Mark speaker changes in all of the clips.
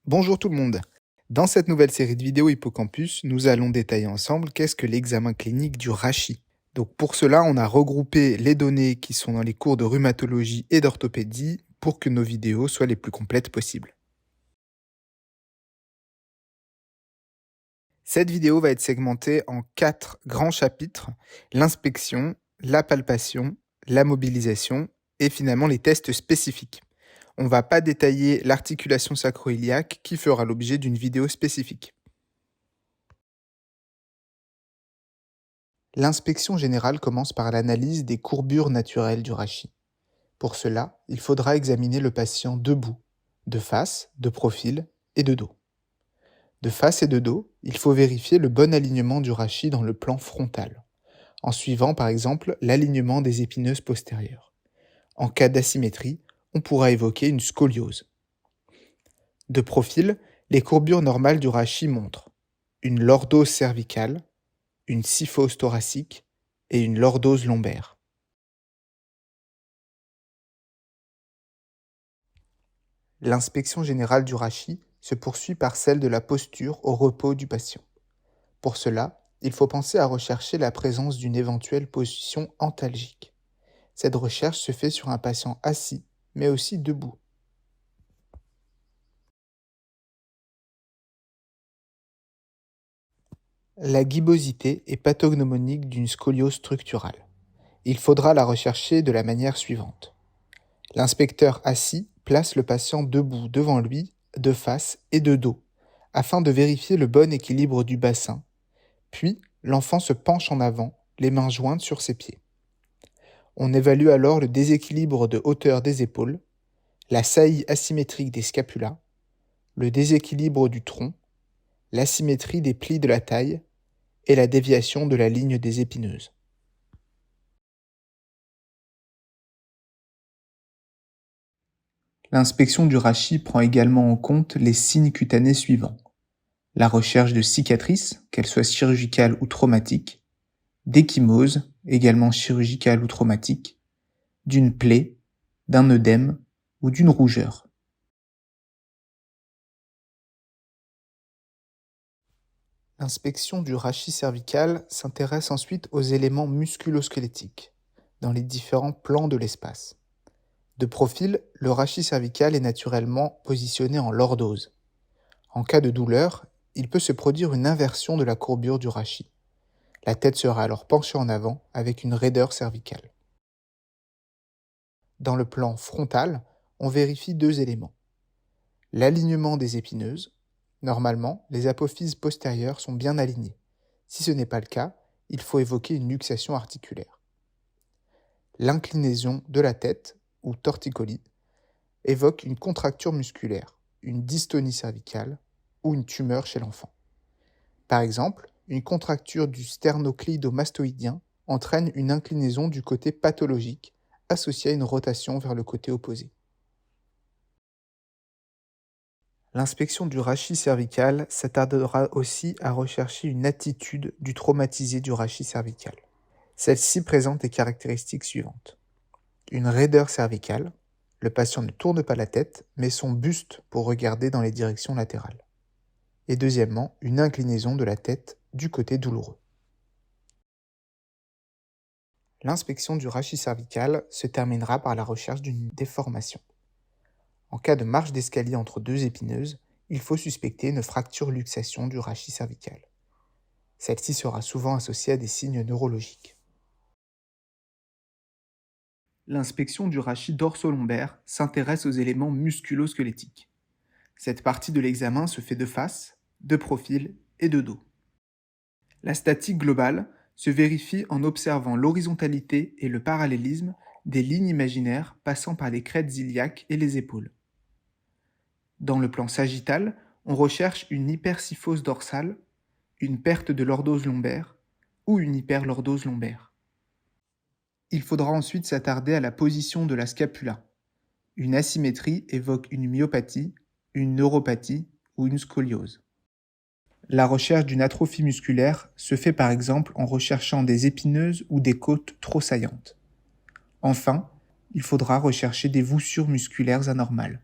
Speaker 1: Bonjour tout le monde. Dans cette nouvelle série de vidéos Hippocampus, nous allons détailler ensemble qu'est-ce que l'examen clinique du rachis. Donc pour cela, on a regroupé les données qui sont dans les cours de rhumatologie et d'orthopédie pour que nos vidéos soient les plus complètes possibles. Cette vidéo va être segmentée en 4 grands chapitres: l'inspection, la palpation, la mobilisation et finalement les tests spécifiques. On ne va pas détailler l'articulation sacro-iliaque qui fera l'objet d'une vidéo spécifique. L'inspection générale commence par l'analyse des courbures naturelles du rachis. Pour cela, il faudra examiner le patient debout, de face, de profil et de dos. De face et de dos, il faut vérifier le bon alignement du rachis dans le plan frontal, en suivant par exemple l'alignement des épineuses postérieures. En cas d'asymétrie, on pourra évoquer une scoliose. De profil, les courbures normales du rachis montrent une lordose cervicale, une syphose thoracique et une lordose lombaire. L'inspection générale du rachis se poursuit par celle de la posture au repos du patient. Pour cela, il faut penser à rechercher la présence d'une éventuelle position antalgique. Cette recherche se fait sur un patient assis, mais aussi debout. La gibbosité est pathognomonique d'une scoliose structurale. Il faudra la rechercher de la manière suivante. L'inspecteur assis place le patient debout devant lui, de face et de dos, afin de vérifier le bon équilibre du bassin. Puis, l'enfant se penche en avant, les mains jointes sur ses pieds. On évalue alors le déséquilibre de hauteur des épaules, la saillie asymétrique des scapulas, le déséquilibre du tronc, l'asymétrie des plis de la taille et la déviation de la ligne des épineuses. L'inspection du rachis prend également en compte les signes cutanés suivants: la recherche de cicatrices, qu'elles soient chirurgicales ou traumatiques, d'échymose, également chirurgicale ou traumatique, d'une plaie, d'un œdème ou d'une rougeur. L'inspection du rachis cervical s'intéresse ensuite aux éléments musculo-squelettiques, dans les différents plans de l'espace. De profil, le rachis cervical est naturellement positionné en lordose. En cas de douleur, il peut se produire une inversion de la courbure du rachis. La tête sera alors penchée en avant avec une raideur cervicale. Dans le plan frontal, on vérifie 2 éléments. L'alignement des épineuses. Normalement, les apophyses postérieures sont bien alignées. Si ce n'est pas le cas, il faut évoquer une luxation articulaire. L'inclinaison de la tête, ou torticolis, évoque une contracture musculaire, une dystonie cervicale ou une tumeur chez l'enfant. Par exemple, une contracture du sternocleidomastoïdien entraîne une inclinaison du côté pathologique associée à une rotation vers le côté opposé. L'inspection du rachis cervical s'attardera aussi à rechercher une attitude du traumatisé du rachis cervical. Celle-ci présente les caractéristiques suivantes: une raideur cervicale, le patient ne tourne pas la tête, mais son buste pour regarder dans les directions latérales. Et deuxièmement, une inclinaison de la tête du côté douloureux. L'inspection du rachis cervical se terminera par la recherche d'une déformation. En cas de marche d'escalier entre 2 épineuses, il faut suspecter une fracture-luxation du rachis cervical. Celle-ci sera souvent associée à des signes neurologiques. L'inspection du rachis dorso-lombaire s'intéresse aux éléments musculo-squelettiques. Cette partie de l'examen se fait de face, de profil et de dos. La statique globale se vérifie en observant l'horizontalité et le parallélisme des lignes imaginaires passant par les crêtes iliaques et les épaules. Dans le plan sagittal, on recherche une hypersyphose dorsale, une perte de lordose lombaire ou une hyperlordose lombaire. Il faudra ensuite s'attarder à la position de la scapula. Une asymétrie évoque une myopathie, une neuropathie ou une scoliose. La recherche d'une atrophie musculaire se fait par exemple en recherchant des épineuses ou des côtes trop saillantes. Enfin, il faudra rechercher des voussures musculaires anormales.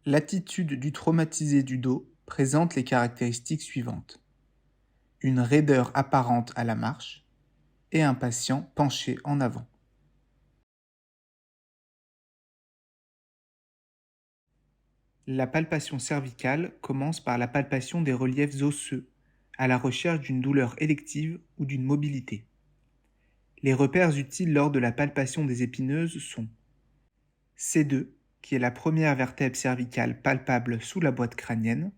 Speaker 1: L'attitude du traumatisé du dos présente les caractéristiques suivantes. Une raideur apparente à la marche et un patient penché en avant. La palpation cervicale commence par la palpation des reliefs osseux, à la recherche d'une douleur élective ou d'une mobilité. Les repères utiles lors de la palpation des épineuses sont C2, qui est la première vertèbre cervicale palpable sous la boîte crânienne,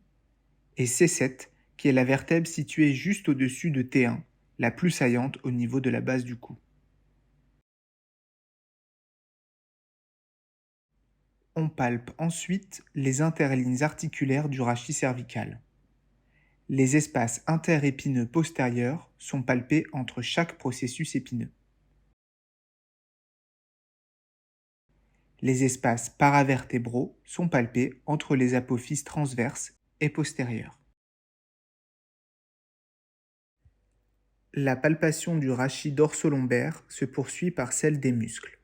Speaker 1: et C7, qui est la vertèbre située juste au-dessus de T1, la plus saillante au niveau de la base du cou. On palpe ensuite les interlignes articulaires du rachis cervical. Les espaces interépineux postérieurs sont palpés entre chaque processus épineux. Les espaces paravertébraux sont palpés entre les apophyses transverses et postérieures. La palpation du rachis dorsolombaire se poursuit par celle des muscles.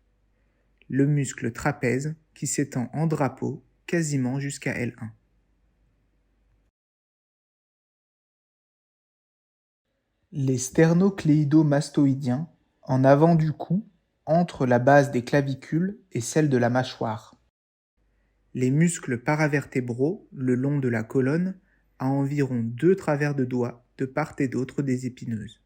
Speaker 1: Le muscle trapèze qui s'étend en drapeau quasiment jusqu'à L1. Les sternocléido-mastoïdiens, en avant du cou, entre la base des clavicules et celle de la mâchoire. Les muscles paravertébraux, le long de la colonne, à environ 2 travers de doigts de part et d'autre des épineuses.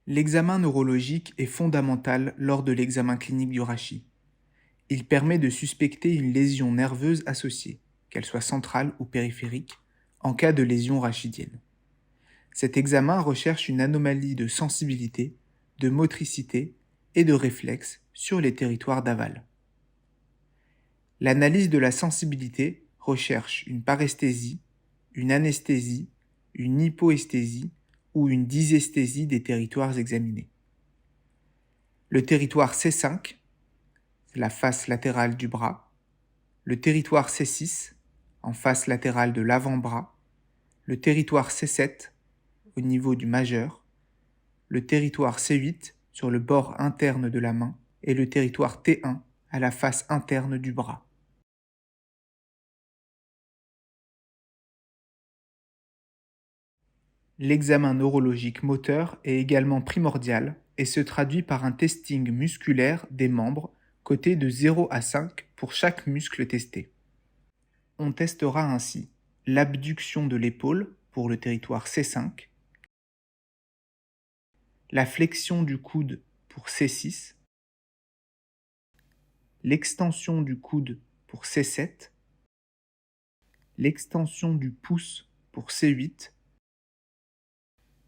Speaker 1: L'examen neurologique est fondamental lors de l'examen clinique du rachis. Il permet de suspecter une lésion nerveuse associée, qu'elle soit centrale ou périphérique, en cas de lésion rachidienne. Cet examen recherche une anomalie de sensibilité, de motricité et de réflexe sur les territoires d'aval. L'analyse de la sensibilité recherche une paresthésie, une anesthésie, une hypoesthésie ou une dysesthésie des territoires examinés. Le territoire C5, la face latérale du bras, le territoire C6, en face latérale de l'avant-bras, le territoire C7, au niveau du majeur, le territoire C8, sur le bord interne de la main, et le territoire T1, à la face interne du bras. L'examen neurologique moteur est également primordial et se traduit par un testing musculaire des membres coté de 0 à 5 pour chaque muscle testé. On testera ainsi l'abduction de l'épaule pour le territoire C5, la flexion du coude pour C6, l'extension du coude pour C7, l'extension du pouce pour C8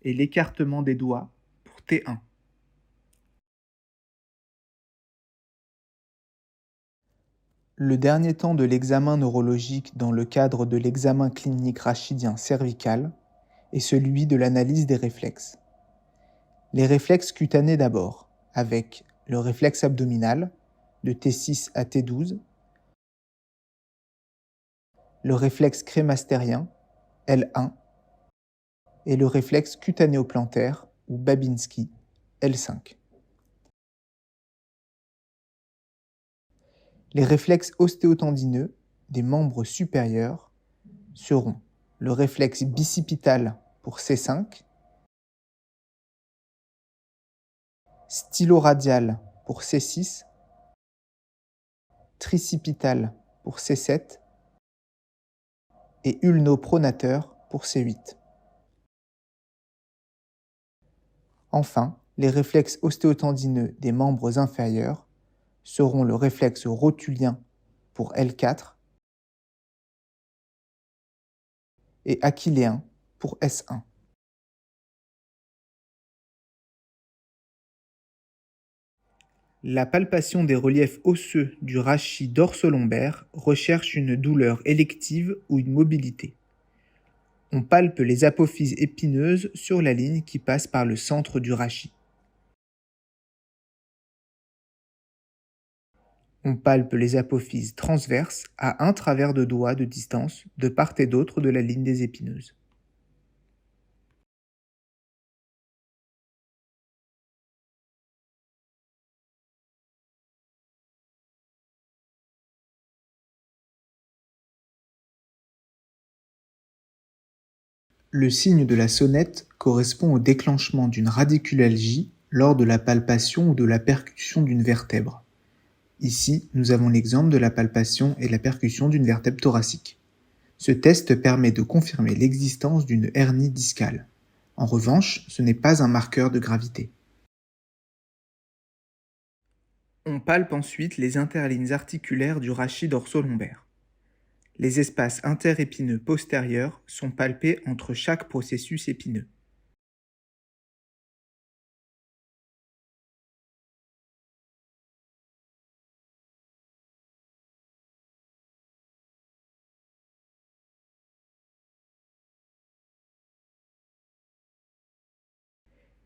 Speaker 1: et l'écartement des doigts pour T1. Le dernier temps de l'examen neurologique dans le cadre de l'examen clinique rachidien cervical est celui de l'analyse des réflexes. Les réflexes cutanés d'abord, avec le réflexe abdominal de T6 à T12, le réflexe crémastérien L1 et le réflexe cutanéo-plantaire ou Babinski L5. Les réflexes ostéotendineux des membres supérieurs seront le réflexe bicipital pour C5, stylo-radial pour C6, tricipital pour C7 et ulnopronateur pour C8. Enfin, les réflexes ostéotendineux des membres inférieurs seront le réflexe rotulien pour L4 et achilléen pour S1. La palpation des reliefs osseux du rachis dorsolombaire recherche une douleur élective ou une mobilité. On palpe les apophyses épineuses sur la ligne qui passe par le centre du rachis. On palpe les apophyses transverses à 1 travers de doigt de distance de part et d'autre de la ligne des épineuses. Le signe de la sonnette correspond au déclenchement d'une radiculalgie lors de la palpation ou de la percussion d'une vertèbre. Ici, nous avons l'exemple de la palpation et la percussion d'une vertèbre thoracique. Ce test permet de confirmer l'existence d'une hernie discale. En revanche, ce n'est pas un marqueur de gravité. On palpe ensuite les interlignes articulaires du rachis dorso-lombaire. Les espaces interépineux postérieurs sont palpés entre chaque processus épineux.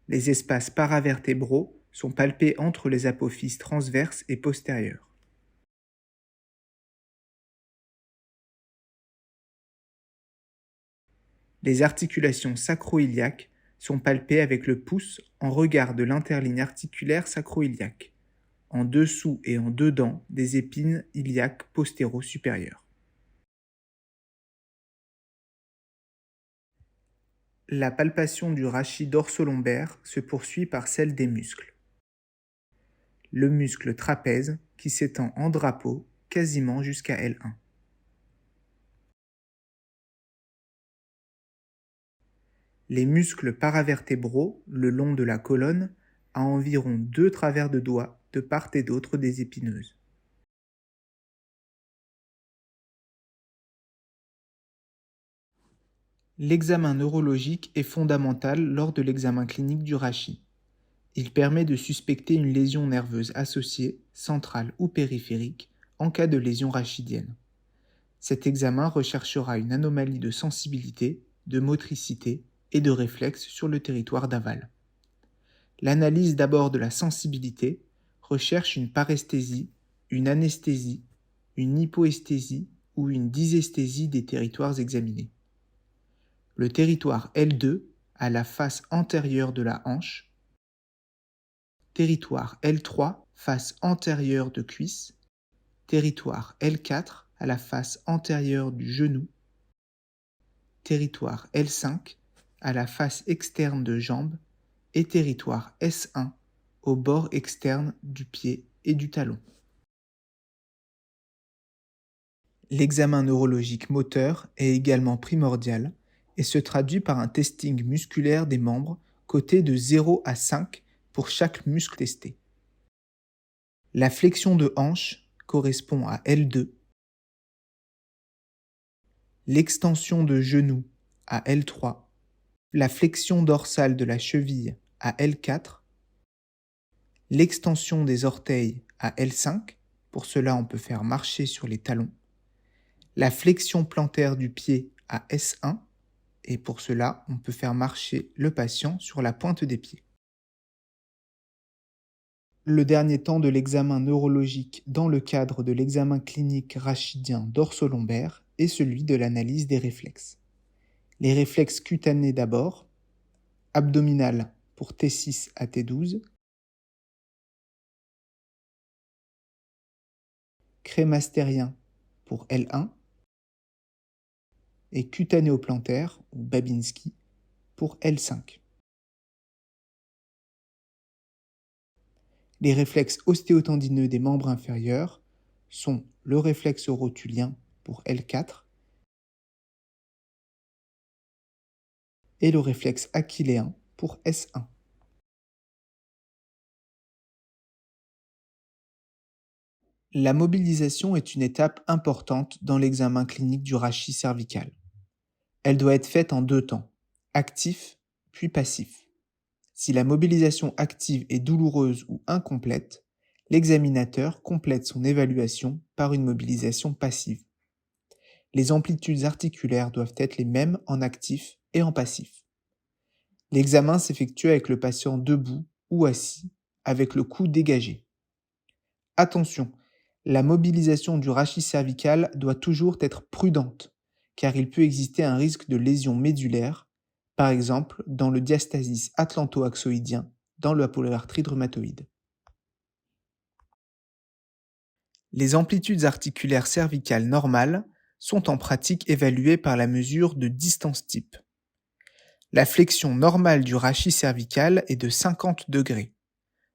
Speaker 1: Les espaces paravertébraux sont palpés entre les apophyses transverses et postérieures. Les articulations sacro-iliaques sont palpées avec le pouce en regard de l'interligne articulaire sacro-iliaque, en dessous et en dedans des épines iliaques postéro-supérieures. La palpation du rachis dorso-lombaire se poursuit par celle des muscles. Le muscle trapèze qui s'étend en drapeau quasiment jusqu'à L1. Les muscles paravertébraux le long de la colonne à environ 2 travers de doigts de part et d'autre des épineuses. L'examen neurologique est fondamental lors de l'examen clinique du rachis. Il permet de suspecter une lésion nerveuse associée, centrale ou périphérique, en cas de lésion rachidienne. Cet examen recherchera une anomalie de sensibilité, de motricité et de réflexe sur le territoire d'aval. L'analyse d'abord de la sensibilité recherche une paresthésie, une anesthésie, une hypoesthésie ou une dysesthésie des territoires examinés. Le territoire L2 à la face antérieure de la hanche, territoire L3 face antérieure de cuisse, territoire L4 à la face antérieure du genou, territoire L5 à la face externe de jambe et territoire S1 au bord externe du pied et du talon. L'examen neurologique moteur est également primordial et se traduit par un testing musculaire des membres coté de 0 à 5 pour chaque muscle testé. La flexion de hanche correspond à L2, l'extension de genou à L3, la flexion dorsale de la cheville à L4, l'extension des orteils à L5, pour cela on peut faire marcher sur les talons, la flexion plantaire du pied à S1, et pour cela on peut faire marcher le patient sur la pointe des pieds. Le dernier temps de l'examen neurologique dans le cadre de l'examen clinique rachidien dorso-lombaire est celui de l'analyse des réflexes. Les réflexes cutanés d'abord, abdominal pour T6 à T12, crémastérien pour L1 et cutanéo-plantaire ou Babinski pour L5. Les réflexes ostéotendineux des membres inférieurs sont le réflexe rotulien pour L4 et le réflexe achilléen pour S1. La mobilisation est une étape importante dans l'examen clinique du rachis cervical. Elle doit être faite en 2 temps, actif puis passif. Si la mobilisation active est douloureuse ou incomplète, l'examinateur complète son évaluation par une mobilisation passive. Les amplitudes articulaires doivent être les mêmes en actif et en passif. L'examen s'effectue avec le patient debout ou assis, avec le cou dégagé. Attention, la mobilisation du rachis cervical doit toujours être prudente, car il peut exister un risque de lésion médulaire, par exemple dans le diastasis atlanto-axoïdien, dans la polyarthrite rhumatoïde. Les amplitudes articulaires cervicales normales sont en pratique évaluées par la mesure de distance type. La flexion normale du rachis cervical est de 50 degrés.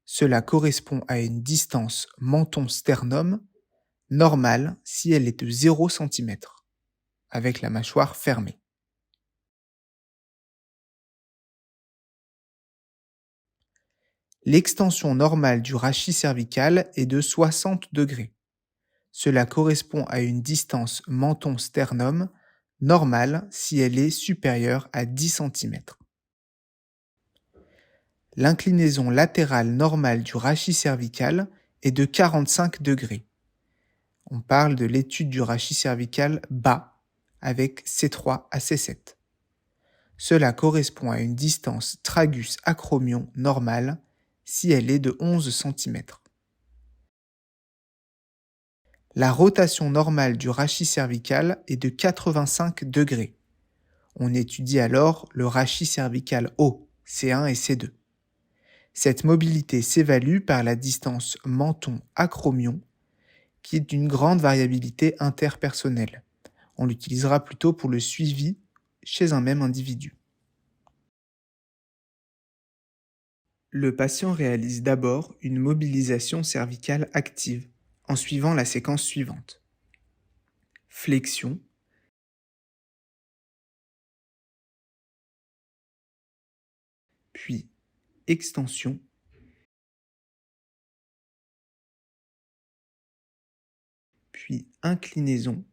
Speaker 1: Cela correspond à une distance menton-sternum normale si elle est de 0 cm, avec la mâchoire fermée. L'extension normale du rachis cervical est de 60 degrés. Cela correspond à une distance menton-sternum normale si elle est supérieure à 10 cm. L'inclinaison latérale normale du rachis cervical est de 45 degrés. On parle de l'étude du rachis cervical bas avec C3 à C7. Cela correspond à une distance tragus-acromion normale si elle est de 11 cm. La rotation normale du rachis cervical est de 85 degrés. On étudie alors le rachis cervical haut, C1 et C2. Cette mobilité s'évalue par la distance menton-acromion, qui est d'une grande variabilité interpersonnelle. On l'utilisera plutôt pour le suivi chez un même individu. Le patient réalise d'abord une mobilisation cervicale active en suivant la séquence suivante. Flexion, puis extension, puis inclinaison,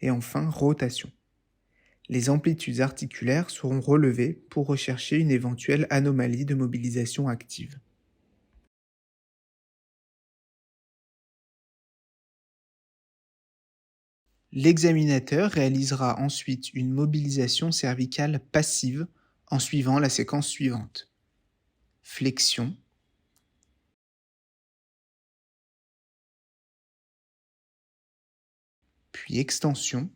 Speaker 1: et enfin rotation. Les amplitudes articulaires seront relevées pour rechercher une éventuelle anomalie de mobilisation active. L'examinateur réalisera ensuite une mobilisation cervicale passive en suivant la séquence suivante. Flexion, puis extension,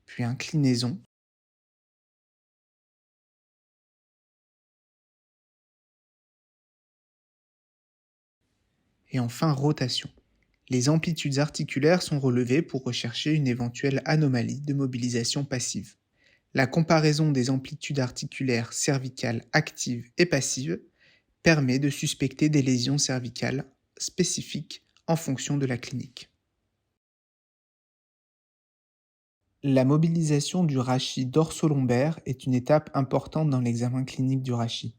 Speaker 1: puis inclinaison, et enfin rotation. Les amplitudes articulaires sont relevées pour rechercher une éventuelle anomalie de mobilisation passive. La comparaison des amplitudes articulaires cervicales actives et passives permet de suspecter des lésions cervicales spécifiques en fonction de la clinique. La mobilisation du rachis dorsolombaire est une étape importante dans l'examen clinique du rachis.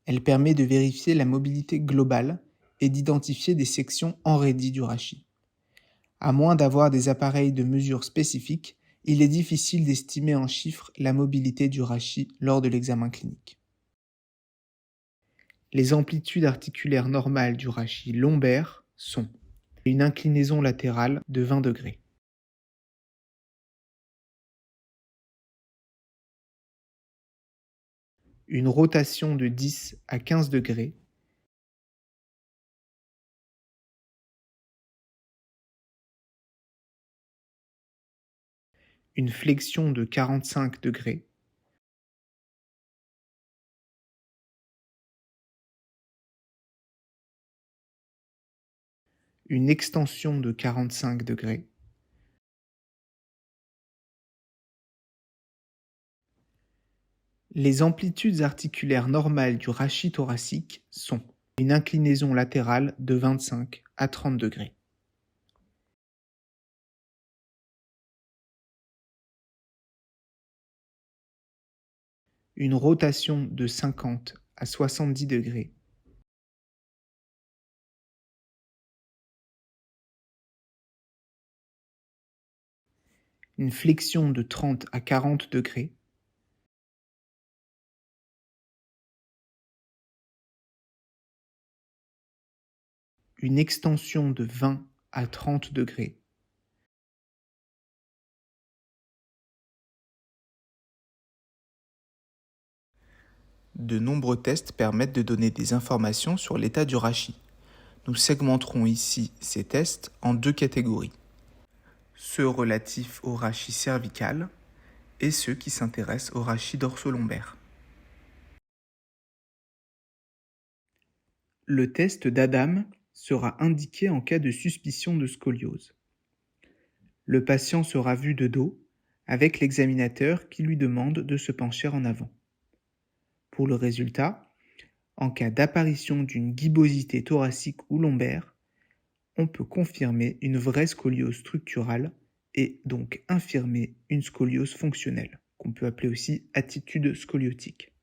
Speaker 1: Elle permet de vérifier la mobilité globale et d'identifier des sections enraidies du rachis. À moins d'avoir des appareils de mesure spécifiques, il est difficile d'estimer en chiffres la mobilité du rachis lors de l'examen clinique. Les amplitudes articulaires normales du rachis lombaire sont une inclinaison latérale de 20 degrés, une rotation de 10 à 15 degrés, une flexion de 45 degrés, une extension de 45 degrés, les amplitudes articulaires normales du rachis thoracique sont une inclinaison latérale de 25 à 30 degrés. Une rotation de 50 à 70 degrés, une flexion de 30 à 40 degrés, une extension de 20 à 30 degrés, De nombreux tests permettent de donner des informations sur l'état du rachis. Nous segmenterons ici ces tests en deux catégories. Ceux relatifs au rachis cervical et ceux qui s'intéressent au rachis dorso-lombaire. Le test d'Adam sera indiqué en cas de suspicion de scoliose. Le patient sera vu de dos avec l'examinateur qui lui demande de se pencher en avant. Pour le résultat, en cas d'apparition d'une gibbosité thoracique ou lombaire, on peut confirmer une vraie scoliose structurale et donc infirmer une scoliose fonctionnelle, qu'on peut appeler aussi attitude scoliotique.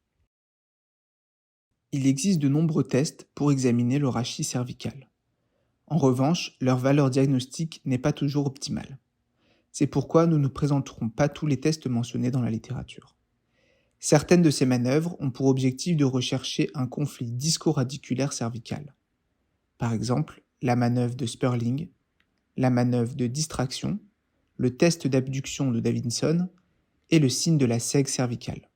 Speaker 1: Il existe de nombreux tests pour examiner le rachis cervical. En revanche, leur valeur diagnostique n'est pas toujours optimale. C'est pourquoi nous ne présenterons pas tous les tests mentionnés dans la littérature. Certaines de ces manœuvres ont pour objectif de rechercher un conflit disco-radiculaire cervical. Par exemple, la manœuvre de Sperling, la manœuvre de distraction, le test d'abduction de Davidson et le signe de la sègue cervicale.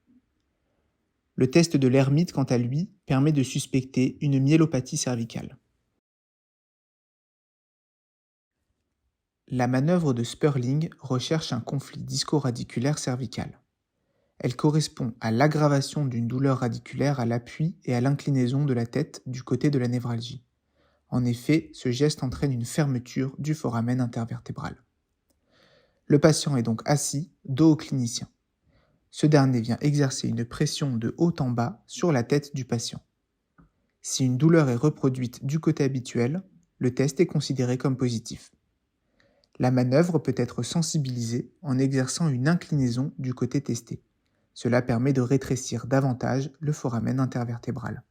Speaker 1: Le test de l'hermite, quant à lui, permet de suspecter une myélopathie cervicale. La manœuvre de Sperling recherche un conflit disco-radiculaire cervical. Elle correspond à l'aggravation d'une douleur radiculaire à l'appui et à l'inclinaison de la tête du côté de la névralgie. En effet, ce geste entraîne une fermeture du foramen intervertébral. Le patient est donc assis, dos au clinicien. Ce dernier vient exercer une pression de haut en bas sur la tête du patient. Si une douleur est reproduite du côté habituel, le test est considéré comme positif. La manœuvre peut être sensibilisée en exerçant une inclinaison du côté testé. Cela permet de rétrécir davantage le foramen intervertébral.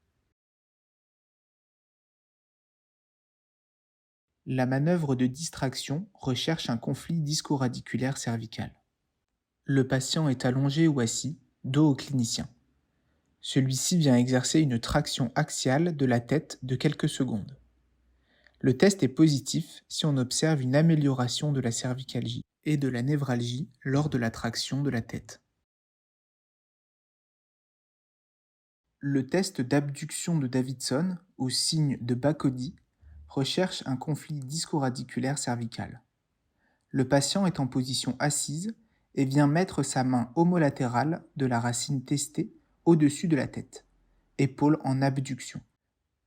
Speaker 1: La manœuvre de distraction recherche un conflit disco-radiculaire cervical. Le patient est allongé ou assis, dos au clinicien. Celui-ci vient exercer une traction axiale de la tête de quelques secondes. Le test est positif si on observe une amélioration de la cervicalgie et de la névralgie lors de la traction de la tête. Le test d'abduction de Davidson, ou signe de Bacody, recherche un conflit disco-radiculaire cervical. Le patient est en position assise et vient mettre sa main homolatérale de la racine testée au-dessus de la tête, épaule en abduction.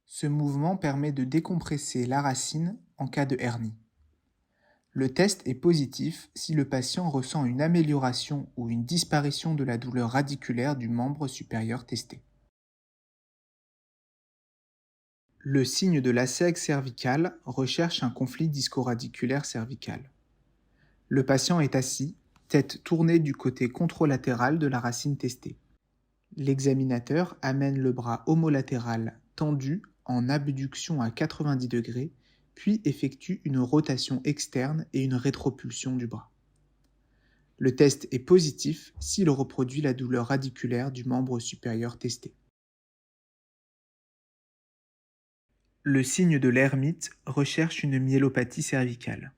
Speaker 1: Ce mouvement permet de décompresser la racine en cas de hernie. Le test est positif si le patient ressent une amélioration ou une disparition de la douleur radiculaire du membre supérieur testé. Le signe de la sègue cervicale recherche un conflit disco-radiculaire cervical. Le patient est assis, tête tournée du côté contralatéral de la racine testée. L'examinateur amène le bras homolatéral tendu en abduction à 90 degrés, puis effectue une rotation externe et une rétropulsion du bras. Le test est positif s'il reproduit la douleur radiculaire du membre supérieur testé. Le signe de l'hermite recherche une myélopathie cervicale.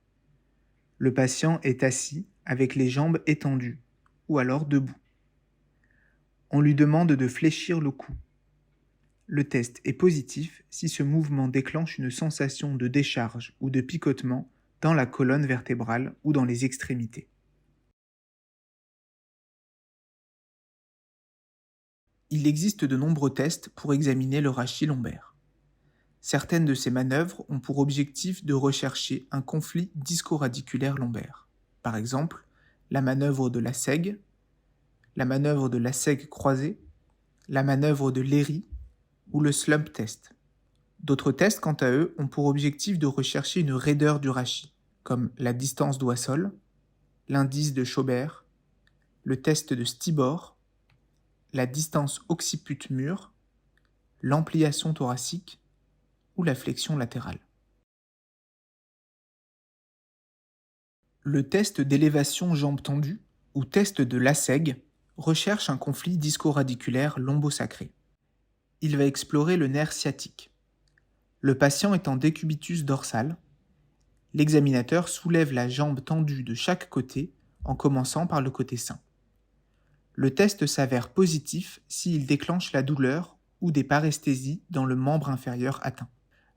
Speaker 1: Le patient est assis avec les jambes étendues, ou alors debout. On lui demande de fléchir le cou. Le test est positif si ce mouvement déclenche une sensation de décharge ou de picotement dans la colonne vertébrale ou dans les extrémités. Il existe de nombreux tests pour examiner le rachis lombaire. Certaines de ces manœuvres ont pour objectif de rechercher un conflit disco-radiculaire lombaire. Par exemple, la manœuvre de la sègue, la manœuvre de la sègue croisée, la manœuvre de Léry ou le slump test. D'autres tests, quant à eux, ont pour objectif de rechercher une raideur du rachis, comme la distance doigt-sol, l'indice de Schaubert, le test de Stibor, la distance occiput-mur, l'ampliation thoracique ou la flexion latérale. Le test d'élévation jambes tendues, ou test de Lassègue, recherche un conflit disco-radiculaire lombo-sacré. Il va explorer le nerf sciatique. Le patient est en décubitus dorsal. L'examinateur soulève la jambe tendue de chaque côté en commençant par le côté sain. Le test s'avère positif s'il déclenche la douleur ou des paresthésies dans le membre inférieur atteint.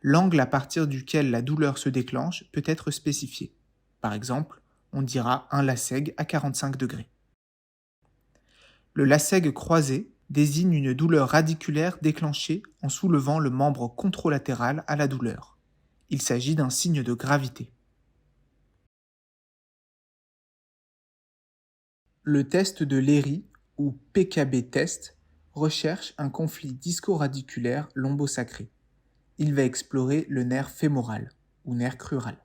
Speaker 1: L'angle à partir duquel la douleur se déclenche peut être spécifié. Par exemple, on dira un Lassègue à 45 degrés. Le LASEG croisé désigne une douleur radiculaire déclenchée en soulevant le membre contralatéral à la douleur. Il s'agit d'un signe de gravité. Le test de Léry, ou PKB test, recherche un conflit disco-radiculaire lombosacré. Il va explorer le nerf fémoral, ou nerf crural.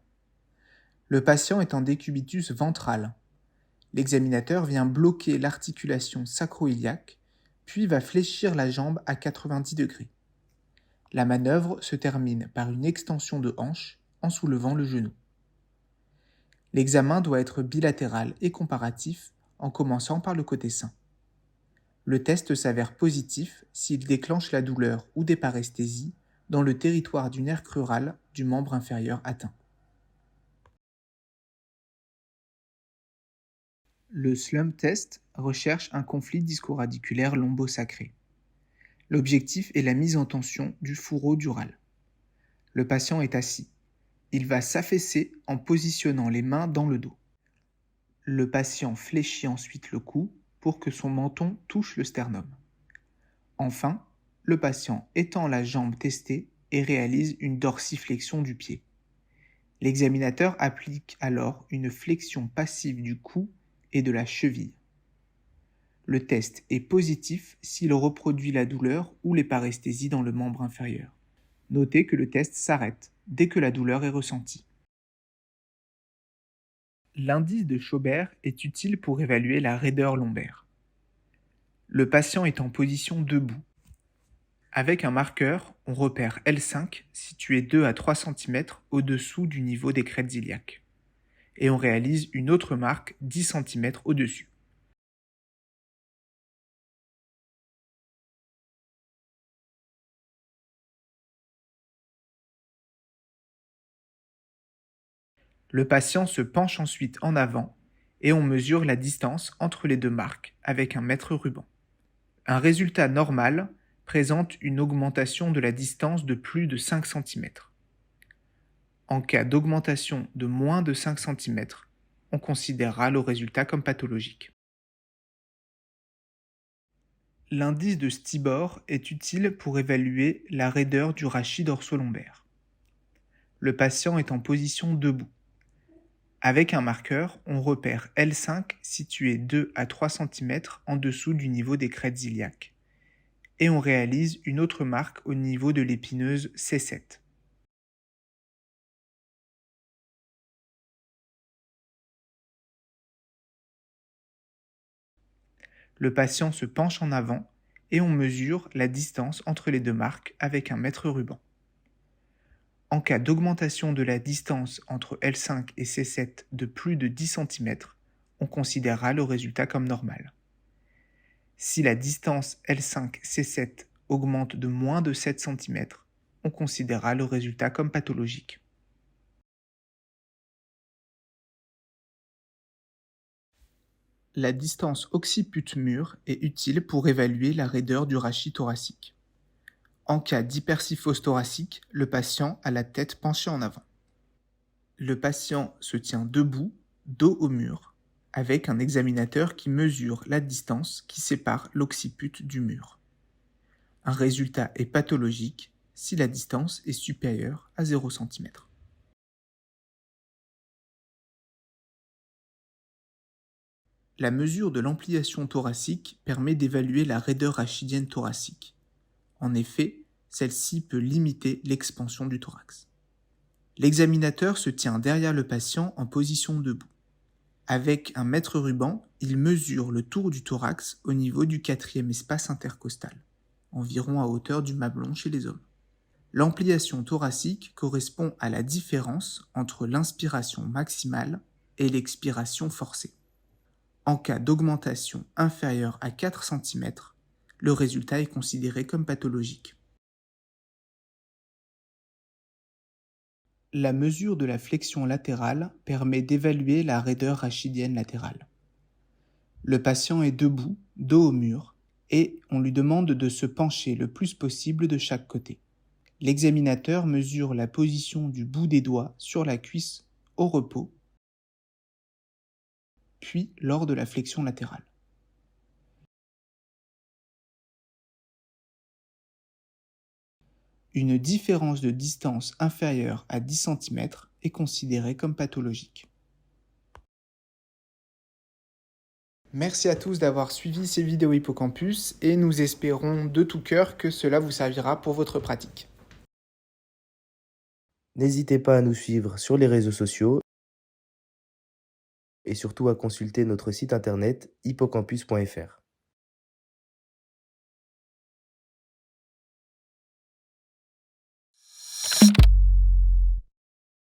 Speaker 1: Le patient est en décubitus ventral. L'examinateur vient bloquer l'articulation sacro-iliaque, puis va fléchir la jambe à 90 degrés. La manœuvre se termine par une extension de hanche en soulevant le genou. L'examen doit être bilatéral et comparatif en commençant par le côté sain. Le test s'avère positif s'il déclenche la douleur ou des paresthésies dans le territoire du nerf crural du membre inférieur atteint. Le SLUM test recherche un conflit disco-radiculaire lombosacré. L'objectif est la mise en tension du fourreau dural. Le patient est assis. Il va s'affaisser en positionnant les mains dans le dos. Le patient fléchit ensuite le cou pour que son menton touche le sternum. Enfin, le patient étend la jambe testée et réalise une dorsiflexion du pied. L'examinateur applique alors une flexion passive du cou et de la cheville. Le test est positif s'il reproduit la douleur ou les paresthésies dans le membre inférieur. Notez que le test s'arrête dès que la douleur est ressentie. L'indice de Schaubert est utile pour évaluer la raideur lombaire. Le patient est en position debout. Avec un marqueur, on repère L5 situé 2 à 3 cm au-dessous du niveau des crêtes iliaques. Et on réalise une autre marque 10 cm au-dessus. Le patient se penche ensuite en avant et on mesure la distance entre les deux marques avec un mètre ruban. Un résultat normal présente une augmentation de la distance de plus de 5 cm. En cas d'augmentation de moins de 5 cm, on considérera le résultat comme pathologique. L'indice de Stibor est utile pour évaluer la raideur du rachis dorso-lombaire. Le patient est en position debout. Avec un marqueur, on repère L5 situé 2 à 3 cm en dessous du niveau des crêtes iliaques. Et on réalise une autre marque au niveau de l'épineuse C7. Le patient se penche en avant et on mesure la distance entre les deux marques avec un mètre ruban. En cas d'augmentation de la distance entre L5 et C7 de plus de 10 cm, on considérera le résultat comme normal. Si la distance L5-C7 augmente de moins de 7 cm, on considérera le résultat comme pathologique. La distance occiput-mur est utile pour évaluer la raideur du rachis thoracique. En cas d'hypersyphose thoracique, le patient a la tête penchée en avant. Le patient se tient debout, dos au mur, avec un examinateur qui mesure la distance qui sépare l'occiput du mur. Un résultat est pathologique si la distance est supérieure à 0 cm. La mesure de l'ampliation thoracique permet d'évaluer la raideur rachidienne thoracique. En effet, celle-ci peut limiter l'expansion du thorax. L'examinateur se tient derrière le patient en position debout. Avec un mètre ruban, il mesure le tour du thorax au niveau du 4e espace intercostal, environ à hauteur du mamelon chez les hommes. L'ampliation thoracique correspond à la différence entre l'inspiration maximale et l'expiration forcée. En cas d'augmentation inférieure à 4 cm, le résultat est considéré comme pathologique. La mesure de la flexion latérale permet d'évaluer la raideur rachidienne latérale. Le patient est debout, dos au mur, et on lui demande de se pencher le plus possible de chaque côté. L'examinateur mesure la position du bout des doigts sur la cuisse au repos, puis lors de la flexion latérale. Une différence de distance inférieure à 10 cm est considérée comme pathologique. Merci à tous d'avoir suivi ces vidéos Hippocampus et nous espérons de tout cœur que cela vous servira pour votre pratique.
Speaker 2: N'hésitez pas à nous suivre sur les réseaux sociaux et surtout à consulter notre site internet hippocampus.fr.